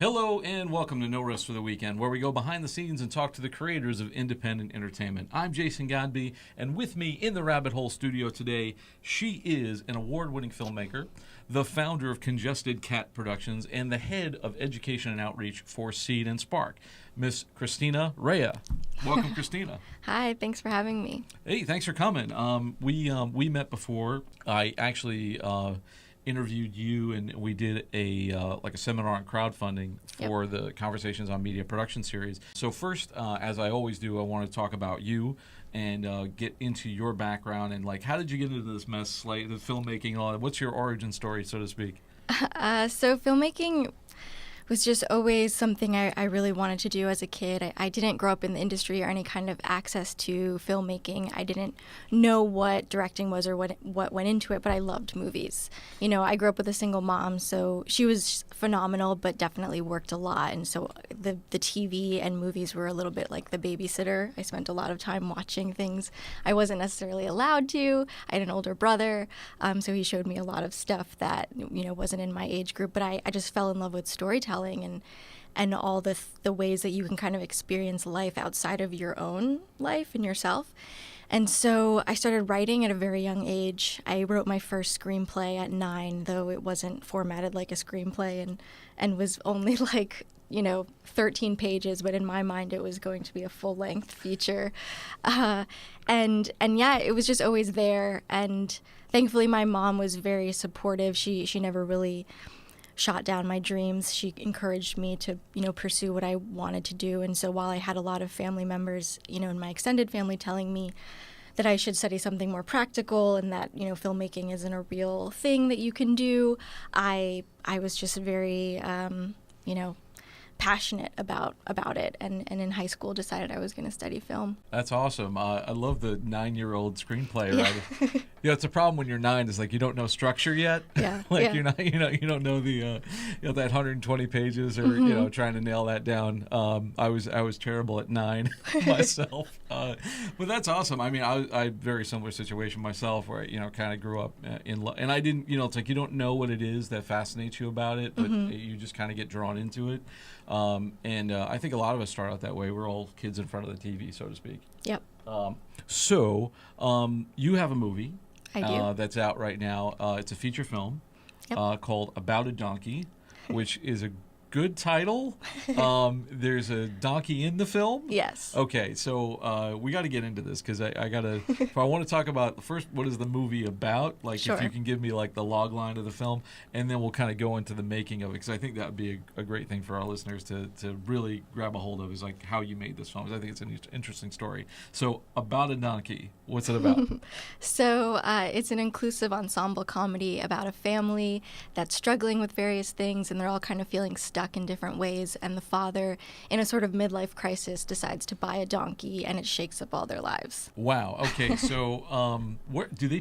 Hello and welcome to No Rest for the Weekend, where we go behind the scenes and talk to the creators of independent entertainment. I'm Jason Godbey, and with me in the Rabbit Hole studio today, she is an award-winning filmmaker, the founder of Congested Cat Productions, and the head of education and outreach for Seed and Spark, Miss Christina Raia. Welcome, Christina. Hi, thanks for having me. Hey, thanks for coming. We met before. I actually interviewed you, and we did a seminar on crowdfunding for the Conversations on Media production series. So first, as I always do, I want to talk about you and get into your background and how did you get into this mess, like the filmmaking and all that? What's your origin story, so to speak? So filmmaking was just always something I really wanted to do as a kid. I didn't grow up in the industry or any kind of access to filmmaking. I didn't know what directing was or what went into it, but I loved movies. You know, I grew up with a single mom, so she was phenomenal, but definitely worked a lot. And so the TV and movies were a little bit like the babysitter. I spent a lot of time watching things I wasn't necessarily allowed to. I had an older brother, so he showed me a lot of stuff that, wasn't in my age group, but I just fell in love with storytelling and all the ways that you can kind of experience life outside of your own life and yourself. And so I started writing at a very young age. I wrote my first screenplay at 9, though it wasn't formatted like a screenplay and was only 13 pages, but in my mind it was going to be a full-length feature. And yeah, it was just always there. And thankfully my mom was very supportive. She never really shot down my dreams. She encouraged me to, pursue what I wanted to do. And so while I had a lot of family members, in my extended family telling me that I should study something more practical and that, filmmaking isn't a real thing that you can do, I was just very, passionate about it, and in high school decided I was going to study film. That's awesome. I love the 9-year-old screenplay writer. It's a problem when you're 9 is you don't know structure yet. You're not, you don't know the that 120 pages or trying to nail that down. I was terrible at 9 myself. But that's awesome. I mean, I very similar situation myself where I kind of grew up in love, and I didn't, it's you don't know what it is that fascinates you about it, but you just kind of get drawn into it. I think a lot of us start out that way. We're all kids in front of the TV, so to speak. Yep. So you have a movie. I do. That's out right now. It's a feature film called About a Donkey, which is a good title. There's a donkey in the film? Yes. Okay, so we got to get into this because I got to, if I want to talk about, first, what is the movie about? Sure. If you can give me the log line of the film, and then we'll kind of go into the making of it, because I think that would be a great thing for our listeners to really grab a hold of, is how you made this film. I think it's an interesting story. So, About a Donkey, what's it about? So it's an inclusive ensemble comedy about a family that's struggling with various things, and they're all kind of feeling stuck in different ways, and the father, in a sort of midlife crisis, decides to buy a donkey, and it shakes up all their lives. Wow. Okay. So, where do they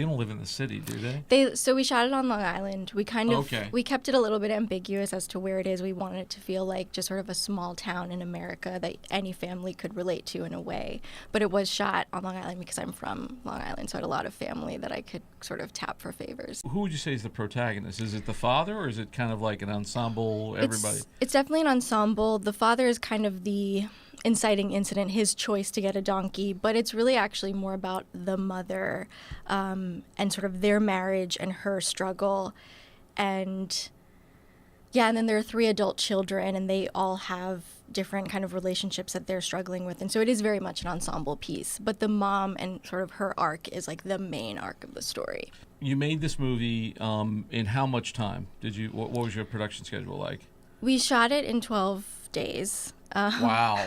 don't live in the city, do they? So we shot it on Long Island. We kind of we kept it a little bit ambiguous as to where it is. We wanted it to feel like just sort of a small town in America that any family could relate to in a way. But it was shot on Long Island because I'm from Long Island, so I had a lot of family that I could sort of tap for favors. Who would you say is the protagonist? Is it the father, or is it kind of like an ensemble? Everybody. It's definitely an ensemble. The father is kind of the inciting incident, his choice to get a donkey, but it's really actually more about the mother and sort of their marriage and her struggle. And then there are 3 adult children, and they all have different kind of relationships that they're struggling with. And so it is very much an ensemble piece. But the mom and sort of her arc is the main arc of the story. You made this movie in how much time? What was your production schedule like? We shot it in 12 days. Wow.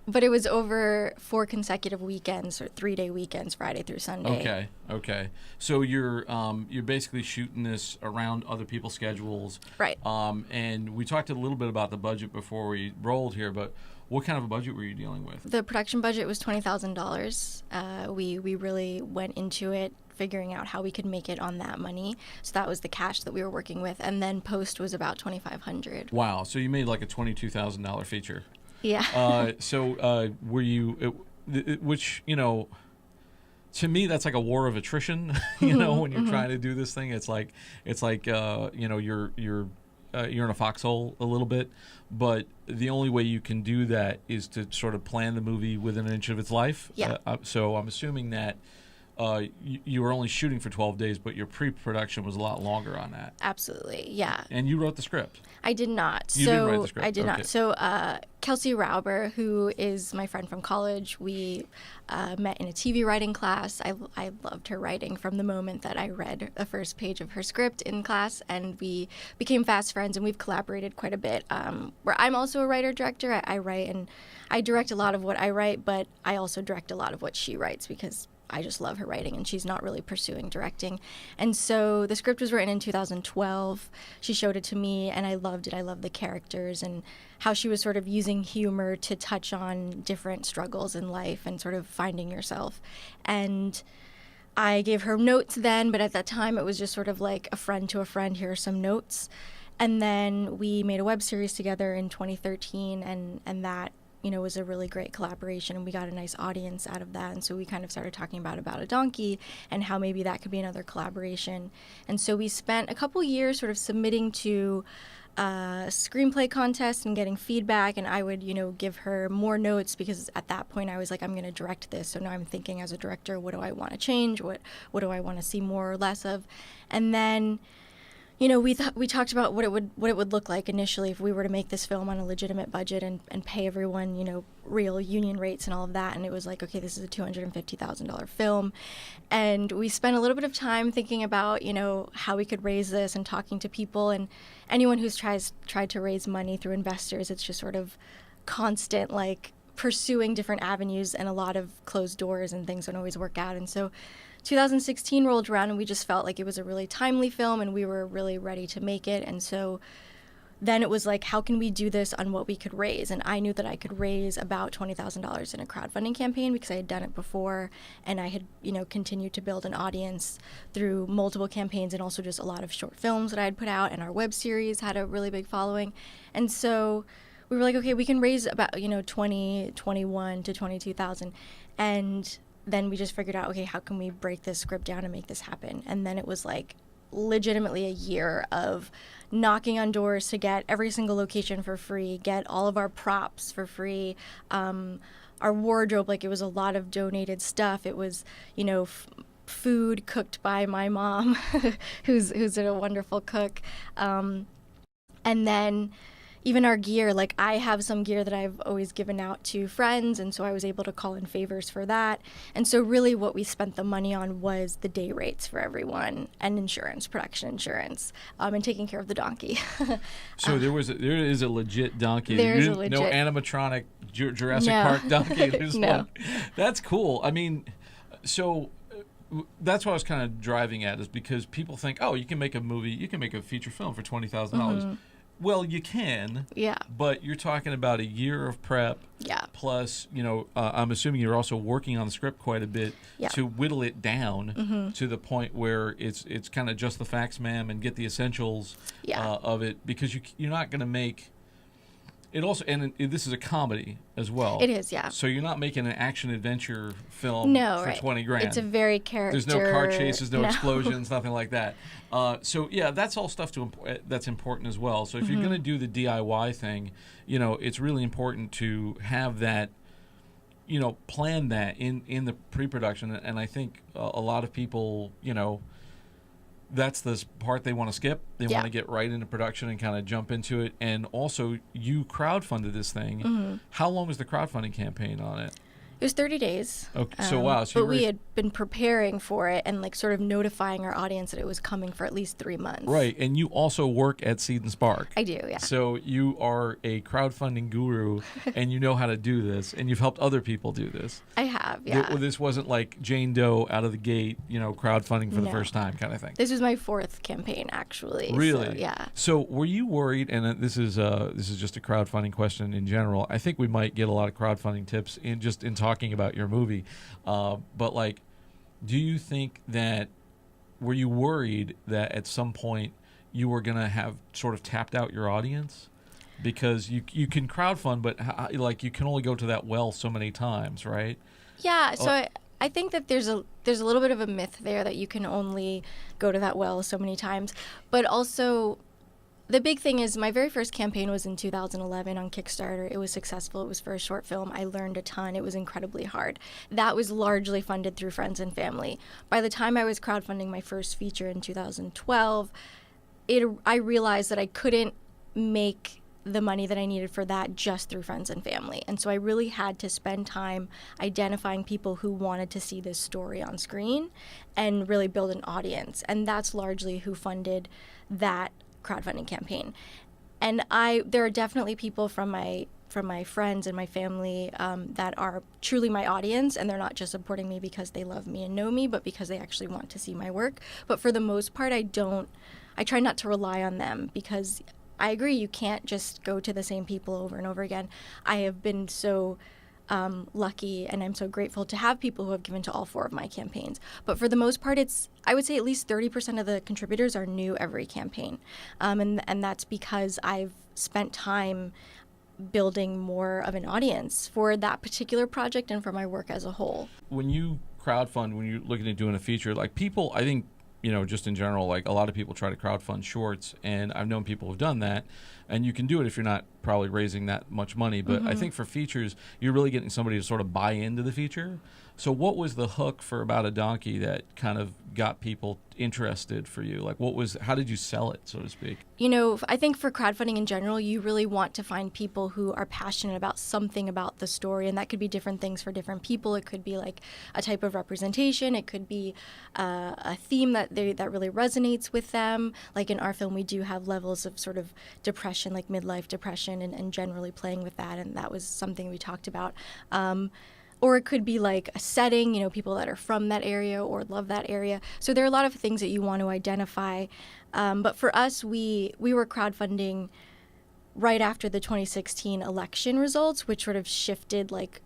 But it was over 4 consecutive weekends, or 3-day weekends, Friday through Sunday. Okay. So you're basically shooting this around other people's schedules. Right. And we talked a little bit about the budget before we rolled here, but what kind of a budget were you dealing with? The production budget was $20,000. We really went into it figuring out how we could make it on that money. So that was the cash that we were working with. And then post was about $2,500. Wow. So you made a $22,000 feature. Yeah. Were you, which, to me, that's like a war of attrition, when you're trying to do this thing. It's like you're you're in a foxhole a little bit, but the only way you can do that is to sort of plan the movie within an inch of its life. Yeah. So I'm assuming that you were only shooting for 12 days, but your pre-production was a lot longer on that. Absolutely, yeah. And you wrote the script. I did not. You didn't write the script. I did Okay. not. So Kelsey Rauber, who is my friend from college, we met in a TV writing class. I loved her writing from the moment that I read the first page of her script in class, and we became fast friends, and we've collaborated quite a bit. Where I'm also a writer-director. I write, and I direct a lot of what I write, but I also direct a lot of what she writes because I just love her writing, and she's not really pursuing directing. And so the script was written in 2012. She showed it to me, and I loved it. I loved the characters and how she was sort of using humor to touch on different struggles in life and sort of finding yourself. And I gave her notes then, but at that time it was just sort of like a friend to a friend, here are some notes. And then we made a web series together in 2013, and that was a really great collaboration, and we got a nice audience out of that. And so we kind of started talking about a donkey and how maybe that could be another collaboration. And so we spent a couple years sort of submitting to a screenplay contest and getting feedback, and I would, give her more notes because at that point I was like, I'm going to direct this. So now I'm thinking as a director, what do I want to change? What do I want to see more or less of? And then we talked about what it would look like initially if we were to make this film on a legitimate budget and pay everyone, real union rates and all of that. And it was like, okay, this is a $250,000 film. And we spent a little bit of time thinking about, how we could raise this and talking to people. And anyone who's tried to raise money through investors, it's just sort of constant, like, pursuing different avenues, and a lot of closed doors and things don't always work out. And so 2016 rolled around, and we just felt like it was a really timely film, and we were really ready to make it. And so then it was like, how can we do this on what we could raise? And I knew that I could raise about $20,000 in a crowdfunding campaign because I had done it before, and I had, continued to build an audience through multiple campaigns and also just a lot of short films that I had put out, and our web series had a really big following. And so we were like, okay, we can raise about, 21 to 22,000. And then we just figured out, okay, how can we break this script down and make this happen? And then it was like legitimately a year of knocking on doors to get every single location for free, get all of our props for free, our wardrobe, like it was a lot of donated stuff. It was, food cooked by my mom, who's a wonderful cook. And then even our gear, like I have some gear that I've always given out to friends, and so I was able to call in favors for that. And so really what we spent the money on was the day rates for everyone and insurance, production insurance, and taking care of the donkey. So there is a legit donkey. There is a legit. No animatronic Jurassic Park donkey. There's No. one. That's cool. I mean, so that's what I was kind of driving at, is because people think, oh, you can make a movie, you can make a feature film for $20,000. Mm-hmm. Well, you can, but you're talking about a year of prep, plus, I'm assuming you're also working on the script quite a bit to whittle it down to the point where it's kind of just the facts, ma'am, and get the essentials of it, because you're not going to make it also, and this is a comedy as well. It is, yeah. So you're not making an action adventure film for 20 grand. It's a very character. There's no car chases, no explosions, nothing like that. So yeah, that's all stuff that's important as well. So if you're going to do the DIY thing, it's really important to have that, plan that in the pre-production. And I think a lot of people, that's the part they want to skip. They want to get right into production and kind of jump into it. And also, you crowdfunded this thing. How long was the crowdfunding campaign on it? It was 30 days. Okay, so wow. So but we had been preparing for it and sort of notifying our audience that it was coming for at least 3 months. Right, and you also work at Seed and Spark. I do, yeah. So you are a crowdfunding guru, and you know how to do this, and you've helped other people do this. I have, yeah. This wasn't like Jane Doe out of the gate, crowdfunding for the first time kind of thing. This was my 4th campaign, actually. Really? So, yeah. So were you worried? And this is just a crowdfunding question in general. I think we might get a lot of crowdfunding tips in talking about your movie, but do you think that, were you worried that at some point you were going to have sort of tapped out your audience? Because you can crowdfund, but you can only go to that well so many times, right? Yeah, so I think that there's a little bit of a myth there that you can only go to that well so many times, but also The big thing is my very first campaign was in 2011 on Kickstarter. It was successful. It was for a short film. I learned a ton. It was incredibly hard. That was largely funded through friends and family. By the time I was crowdfunding my first feature in 2012, I realized that I couldn't make the money that I needed for that just through friends and family. And so I really had to spend time identifying people who wanted to see this story on screen and really build an audience. And that's largely who funded that crowdfunding campaign. And there are definitely people from my friends and my family that are truly my audience, and they're not just supporting me because they love me and know me, but because they actually want to see my work. But for the most part, I try not to rely on them, because I agree, you can't just go to the same people over and over again. I have been so lucky, and I'm so grateful to have people who have given to all 4 of my campaigns. But for the most part, I would say at least 30% of the contributors are new every campaign. And that's because I've spent time building more of an audience for that particular project and for my work as a whole. When you crowdfund, when you're looking at doing a feature, like people, I think, just in general, like a lot of people try to crowdfund shorts, and I've known people who've done that, and you can do it if you're not probably raising that much money. But I think for features, you're really getting somebody to sort of buy into the feature. So what was the hook for About a Donkey that kind of got people interested for you? Like, how did you sell it, so to speak? I think for crowdfunding in general, you really want to find people who are passionate about something about the story, and that could be different things for different people. It could be like a type of representation. It could be a theme that really resonates with them. Like in our film, we do have levels of sort of depression, like midlife depression, and generally playing with that, and that was something we talked about. Or it could be like a setting, people that are from that area or love that area. So there are a lot of things that you want to identify. But for us, we were crowdfunding right after the 2016 election results, which sort of shifted like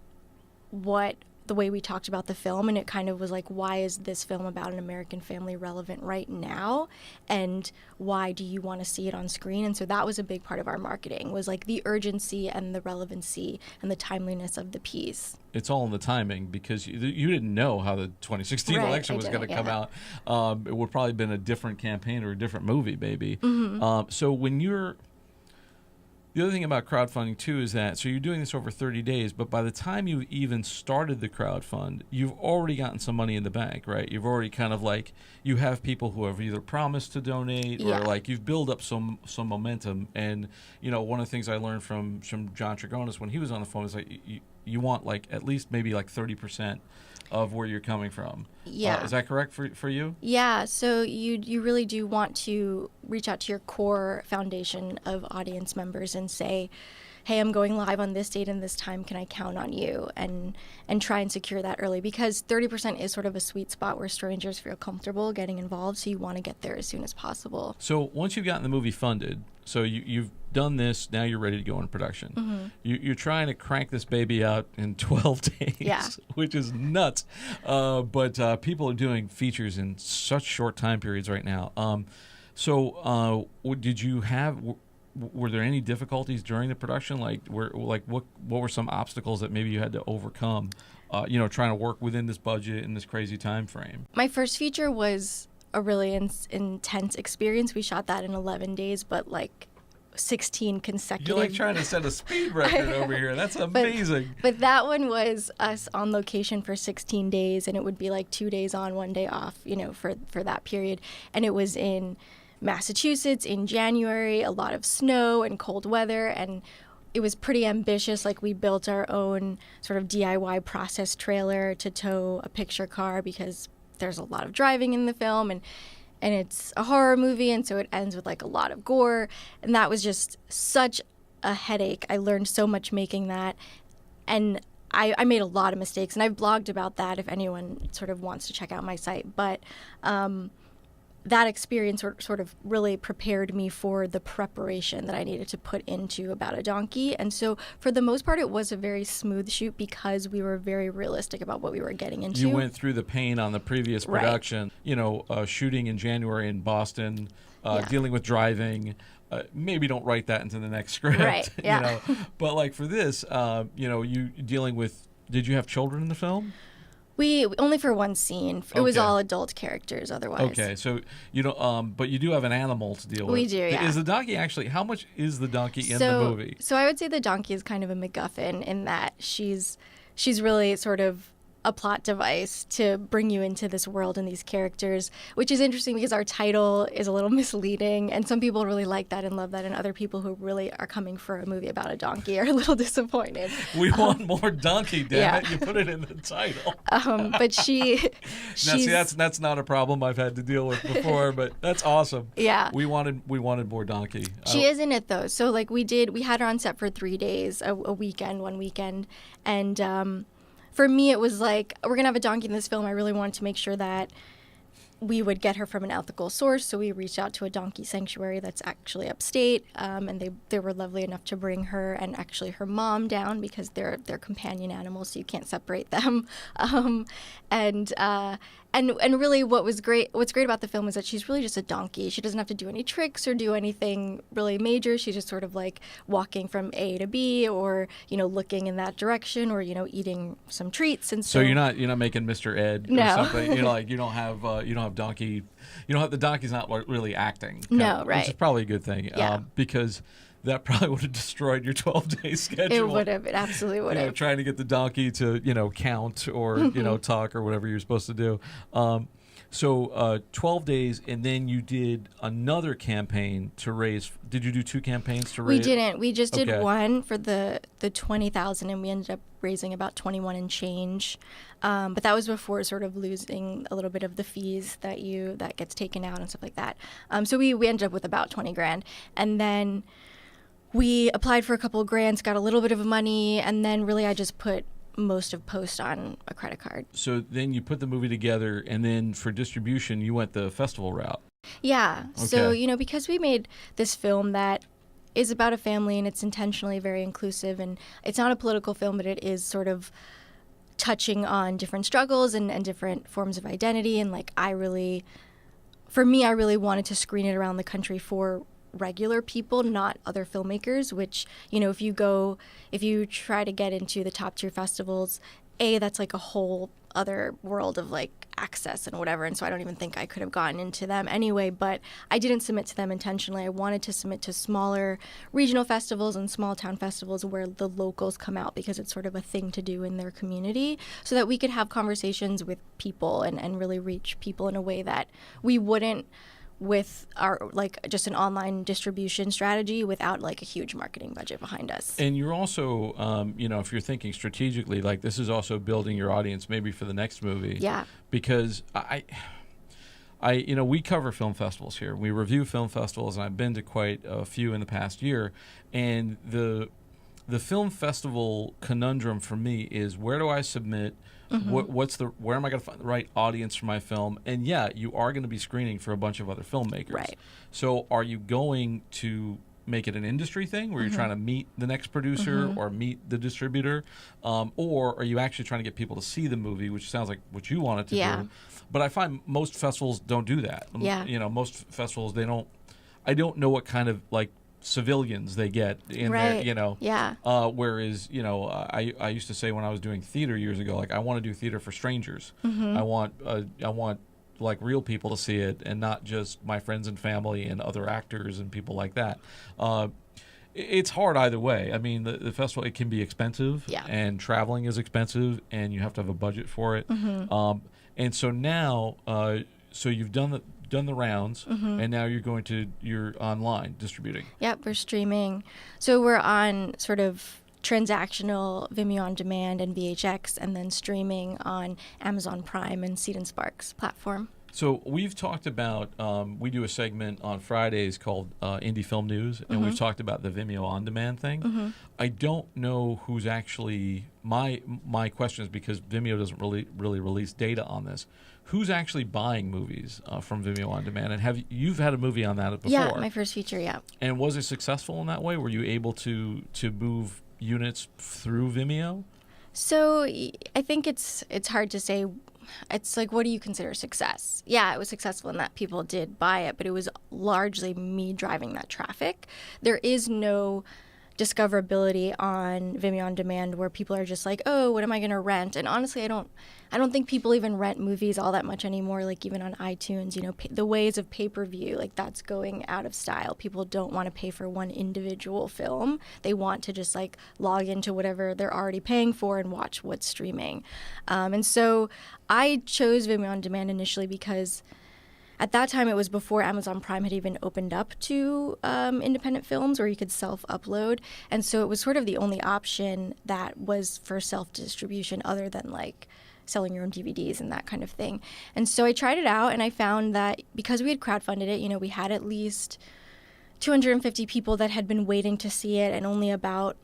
the way we talked about the film, and it kind of was like, why is this film about an American family relevant right now, and why do you want to see it on screen? And so that was a big part of our marketing, was like the urgency and the relevancy and the timeliness of the piece. It's all in the timing, because you didn't know how the 2016 election was going to come out. It would probably have been a different campaign or a different movie, maybe. So when the other thing about crowdfunding, too, is that, so you're doing this over 30 days, but by the time you even started the crowdfund, you've already gotten some money in the bank, right? You've already kind of like, you have people who have either promised to donate or like you've built up some momentum. And, one of the things I learned from John Trigonis when he was on the phone is like, you want like at least maybe like 30% of where you're coming from. Yeah. Is that correct for you? Yeah. So you really do want to reach out to your core foundation of audience members and say, hey, I'm going live on this date and this time. Can I count on you? And try and secure that early, because 30% is sort of a sweet spot where strangers feel comfortable getting involved. So you want to get there as soon as possible. So once you've gotten the movie funded, so you've done this, now you're ready to go into production. You're trying to crank this baby out in 12 days, which is nuts. But people are doing features in such short time periods right now. Were there any difficulties during the production? What were some obstacles that maybe you had to overcome, trying to work within this budget in this crazy time frame? My first feature was a really intense experience. We shot that in 11 days, but like 16 consecutive. You're like trying to set a speed record over here. That's amazing. But that one was us on location for 16 days, and it would be like 2 days on, 1 day off, for that period. And it was in Massachusetts in January, a lot of snow and cold weather, and it was pretty ambitious. Like, we built our own sort of DIY process trailer to tow a picture car, because there's a lot of driving in the film, and it's a horror movie, and so it ends with like a lot of gore, and that was just such a headache. I learned so much making that, and I made a lot of mistakes, and I've blogged about that if anyone sort of wants to check out my site. But that experience sort of really prepared me for the preparation that I needed to put into About a Donkey. And so for the most part, it was a very smooth shoot, because we were very realistic about what we were getting into. You went through the pain on the previous production, shooting in January in Boston, dealing with driving. Maybe don't write that into the next script. Right, yeah. But like for this, you dealing with, did you have children in the film? We only for one scene. It was Okay. all adult characters otherwise. Okay, so you don't, but you do have an animal to deal with. We do, yeah. Is the donkey actually? How much is the donkey in the movie? So I would say the donkey is kind of a MacGuffin in that she's really sort of a plot device to bring you into this world and these characters, which is interesting because our title is a little misleading, and some people really like that and love that, and other people who really are coming for a movie about a donkey are a little disappointed. We want more donkey, damn yeah. it! You put it in the title. But she's that's not a problem I've had to deal with before, but that's awesome. Yeah, we wanted more donkey. She is in it though, so like we had her on set for 3 days, one weekend, and for me, it was like, we're going to have a donkey in this film. I really wanted to make sure that we would get her from an ethical source. So we reached out to a donkey sanctuary that's actually upstate. And they were lovely enough to bring her and actually her mom down because they're companion animals, so you can't separate them. And really what's great about the film is that she's really just a donkey. She doesn't have to do any tricks or do anything really major. She's just sort of like walking from A to B, or looking in that direction, or eating some treats. And so you're not making Mr. Ed or no. something. You don't have donkey. The donkey's not really acting. No, right. Which is probably a good thing. Yeah. Because that probably would have destroyed your 12-day schedule. It would have. It absolutely would have. Trying to get the donkey to, count or, talk or whatever you're supposed to do. So 12 days, and then you did another campaign to raise. Did you do 2 campaigns to raise? We didn't. We just did one for the 20,000, and we ended up raising about 21 and change. But that was before sort of losing a little bit of the fees that gets taken out and stuff like that. So we ended up with about 20 grand, and then we applied for a couple of grants, got a little bit of money, and then really I just put most of post on a credit card. So then you put the movie together, and then for distribution, you went the festival route. Yeah. Okay. So, because we made this film that is about a family and it's intentionally very inclusive, and it's not a political film, but it is sort of touching on different struggles and different forms of identity. And I really wanted to screen it around the country for regular people, not other filmmakers, which, if you try to get into the top tier festivals, that's like a whole other world of access and whatever. And so I don't even think I could have gotten into them anyway, but I didn't submit to them intentionally. I wanted to submit to smaller regional festivals and small town festivals where the locals come out because it's sort of a thing to do in their community, so that we could have conversations with people and really reach people in a way that we wouldn't with our just an online distribution strategy without a huge marketing budget behind us. And you're also, if you're thinking strategically, this is also building your audience maybe for the next movie. Yeah. Because we cover film festivals here. We review film festivals, and I've been to quite a few in the past year. And the film festival conundrum for me is, where do I submit? Mm-hmm. Where am I going to find the right audience for my film? And yeah, you are going to be screening for a bunch of other filmmakers. Right. So are you going to make it an industry thing where you're trying to meet the next producer or meet the distributor? Or are you actually trying to get people to see the movie, which sounds like what you wanted to do? But I find most festivals don't do that. Yeah. Most festivals, I don't know what kind of civilians they get in there, Yeah. Whereas, I used to say when I was doing theater years ago, I want to do theater for strangers. I want real people to see it, and not just my friends and family and other actors and people like that. It's hard either way. I mean, the festival, it can be expensive, and traveling is expensive, and you have to have a budget for it. And so now, so you've done the rounds, and now you're online distributing. Yep, we're streaming. So we're on sort of transactional Vimeo on demand and VHX, and then streaming on Amazon Prime and Seed and Sparks platform. So we've talked about, we do a segment on Fridays called Indie Film News, and we've talked about the Vimeo on demand thing. I don't know who's actually, my question is, because Vimeo doesn't really release data on this, who's actually buying movies from Vimeo on demand? And you've had a movie on that before? Yeah, my first feature, yeah. And was it successful in that way? Were you able to move units through Vimeo? So I think it's hard to say. It's what do you consider success? Yeah, it was successful in that people did buy it, but it was largely me driving that traffic. There is no discoverability on Vimeo on Demand, where people are just like, oh, what am I going to rent? And honestly, I don't think people even rent movies all that much anymore. Like even on iTunes, you know, the ways of pay-per-view, like that's going out of style. People don't want to pay for one individual film. They want to just like log into whatever they're already paying for and watch what's streaming. And so I chose Vimeo on Demand initially because at that time, it was before Amazon Prime had even opened up to independent films where you could self-upload. And so it was sort of the only option that was for self-distribution other than like selling your own DVDs and that kind of thing. And so I tried it out, and I found that because we had crowdfunded it, you know, we had at least 250 people that had been waiting to see it, and only about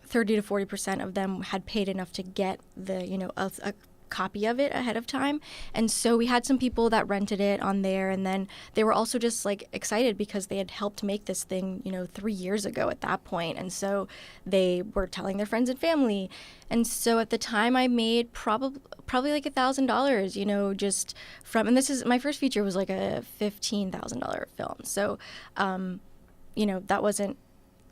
30 to 40% of them had paid enough to get the, you know, a copy of it ahead of time. And so we had some people that rented it on there, and then they were also just like excited because they had helped make this thing, you know, 3 years ago at that point. And so they were telling their friends and family. And so at the time I made probably like $1,000, you know, just from, and this is my first feature was like a $15,000 film. So, you know, that wasn't,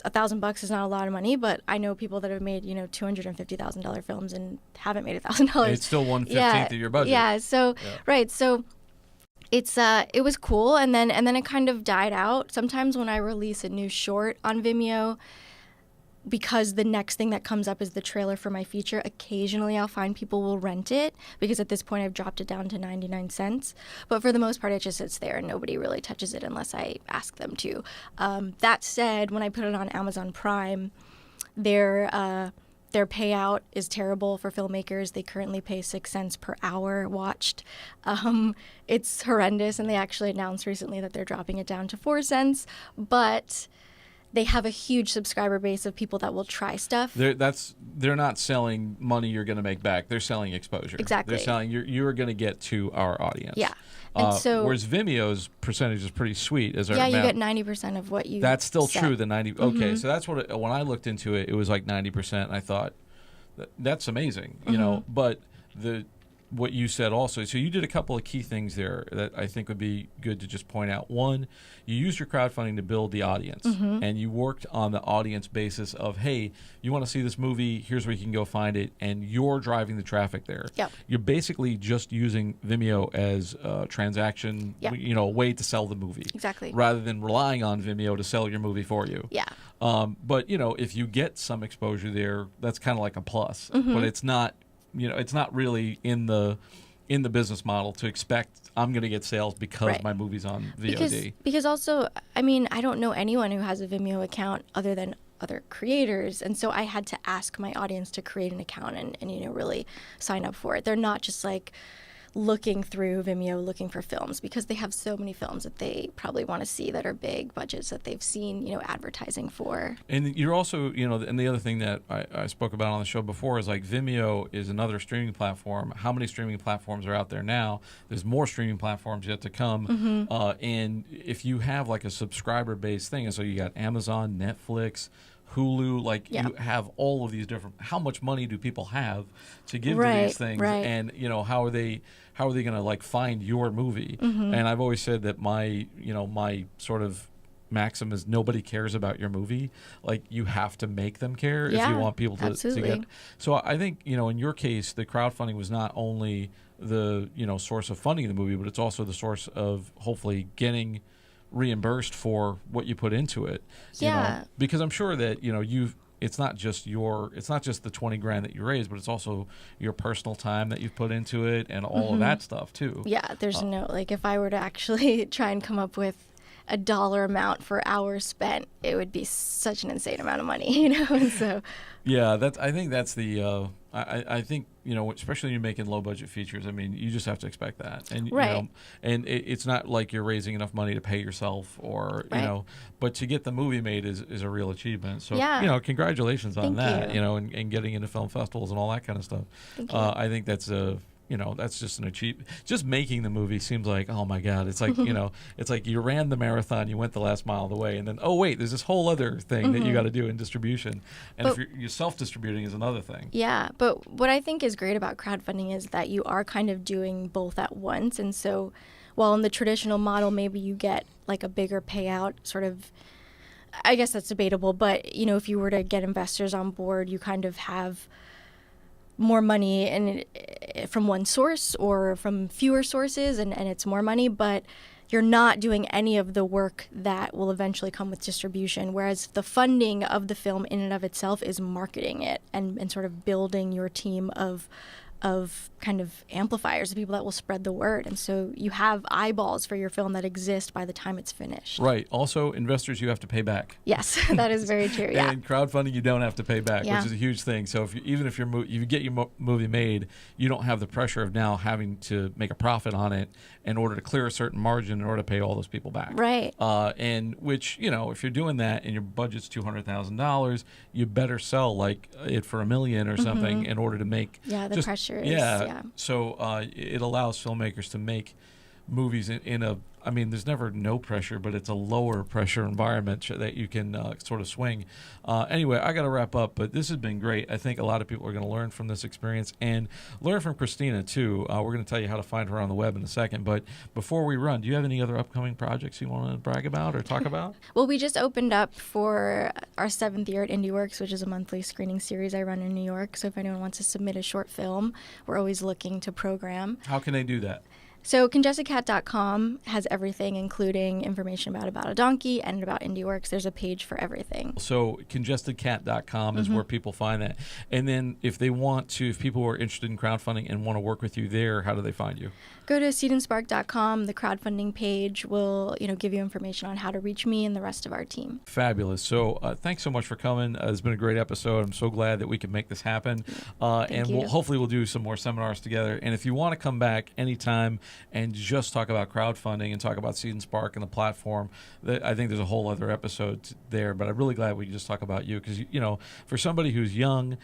$1,000 is not a lot of money, but I know people that have made, you know, $250,000 films and haven't made $1,000. It's still 1/15 of your budget. Yeah. So right. So it's it was cool, and then it kind of died out. Sometimes when I release a new short on Vimeo, because the next thing that comes up is the trailer for my feature, occasionally I'll find people will rent it, because at this point I've dropped it down to 99 cents. But for the most part, it just sits there and nobody really touches it unless I ask them to. That said, when I put it on Amazon Prime, their payout is terrible for filmmakers. They currently pay 6 cents per hour watched. It's horrendous, and they actually announced recently that they're dropping it down to 4 cents. But they have a huge subscriber base of people that will try stuff. They're not selling money you're going to make back. They're selling exposure. Exactly. They're selling you're going to get to our audience. Yeah. And so, whereas Vimeo's percentage is pretty sweet. You get 90% of what you. That's still set. true. The 90. Mm-hmm. Okay, so that's what when I looked into it, it was like 90%. And I thought that's amazing, you know. But what you said also, so you did a couple of key things there that I think would be good to just point out. One, you used your crowdfunding to build the audience, and you worked on the audience basis of, hey, you want to see this movie, here's where you can go find it, and you're driving the traffic there. Yep. You're basically just using Vimeo as a transaction, you know, a way to sell the movie. Exactly. Rather than relying on Vimeo to sell your movie for you. Yeah. But, you know, if you get some exposure there, that's kind of like a plus. But it's not, you know, it's not really in the business model to expect I'm going to get sales because my movie's on VOD. Because also, I mean, I don't know anyone who has a Vimeo account other than other creators, and so I had to ask my audience to create an account and you know, really sign up for it. They're not just like looking through Vimeo looking for films, because they have so many films that they probably want to see that are big budgets that they've seen, you know, advertising for. And you're also, you know, and the other thing that I spoke about on the show before is like Vimeo is another streaming platform. How many streaming platforms are out there now? There's more streaming platforms yet to come. And if you have like a subscriber-based thing, and so you got Amazon, Netflix, Hulu, like you have all of these different, how much money do people have to give to these things? And, you know, how are they going to like find your movie? And I've always said that my sort of maxim is nobody cares about your movie. Like you have to make them care if you want people to get. So I think, you know, in your case, the crowdfunding was not only the, you know, source of funding the movie, but it's also the source of hopefully getting reimbursed for what you put into it. You know? Because I'm sure that, you know, it's not just the 20 grand that you raised, but it's also your personal time that you've put into it and all of that stuff too. Yeah, there's no, like, if I were to actually try and come up with a dollar amount for hours spent, it would be such an insane amount of money, you know. And so I think that's the I think, you know, especially when you're making low budget features, I mean, you just have to expect that. And you know, and it's not like you're raising enough money to pay yourself or you know, but to get the movie made is a real achievement. So you know, congratulations on that, you know, and getting into film festivals and all that kind of stuff. I think that's you know, that's just an achievement. Just making the movie seems like, oh my God, it's like, you know, it's like you ran the marathon, you went the last mile of the way, and then, oh wait, there's this whole other thing that you got to do in distribution. And if you're self-distributing is another thing. Yeah, but what I think is great about crowdfunding is that you are kind of doing both at once. And so while in the traditional model, maybe you get like a bigger payout sort of I guess that's debatable, but, you know, if you were to get investors on board, you kind of have more money from one source or from fewer sources, and it's more money, but you're not doing any of the work that will eventually come with distribution, whereas the funding of the film in and of itself is marketing it and sort of building your team of kind of amplifiers, the people that will spread the word. And so you have eyeballs for your film that exist by the time it's finished. Right. Also, investors you have to pay back. Yes, that is very true. Yeah. And crowdfunding you don't have to pay back, which is a huge thing. So even if you get your movie made, you don't have the pressure of now having to make a profit on it in order to clear a certain margin in order to pay all those people back. Right. And which, you know, if you're doing that and your budget's $200,000, you better sell like it for $1 million or something in order to make. Yeah, the pressure is. Yeah. So it allows filmmakers to make movies in a, I mean, there's never no pressure, but it's a lower pressure environment that you can sort of swing. Anyway, I got to wrap up, but this has been great. I think a lot of people are going to learn from this experience and learn from Christina, too. We're going to tell you how to find her on the web in a second. But before we run, do you have any other upcoming projects you want to brag about or talk about? Well, we just opened up for our 7th year at IndieWorks, which is a monthly screening series I run in New York. So if anyone wants to submit a short film, we're always looking to program. How can they do that? So congested.cat.com has everything, including information about a donkey and about IndieWorks. There's a page for everything. So congested.cat.com is where people find that. And then if people are interested in crowdfunding and want to work with you there, how do they find you? Go to seedandspark.com. The crowdfunding page will, give you information on how to reach me and the rest of our team. Fabulous. So thanks so much for coming. It's been a great episode. I'm so glad that we could make this happen. And hopefully we'll do some more seminars together. And if you want to come back anytime and just talk about crowdfunding and talk about Seed and Spark and the platform, I think there's a whole other episode there. But I'm really glad we just talk about you because, for somebody who's young,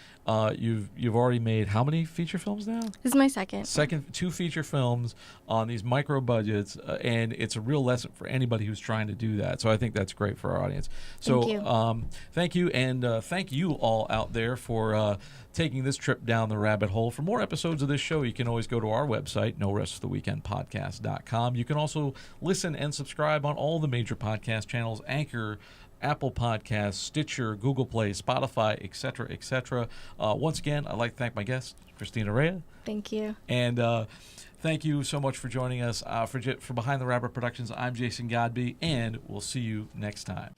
you've already made how many feature films now? This is my second. 2 feature films on these micro budgets, and it's a real lesson for anybody who's trying to do that. So I think that's great for our audience. So thank you, and thank you all out there for taking this trip down the rabbit hole. For more episodes of this show, you can always go to our website, norestoftheweekendpodcast.com. You can also listen and subscribe on all the major podcast channels, Anchor, Apple Podcasts, Stitcher, Google Play, Spotify, etc., etc. Once again, I'd like to thank my guest, Christina Raia. Thank you. And thank you so much for joining us. For Behind the Rabbit Productions, I'm Jason Godbey, and we'll see you next time.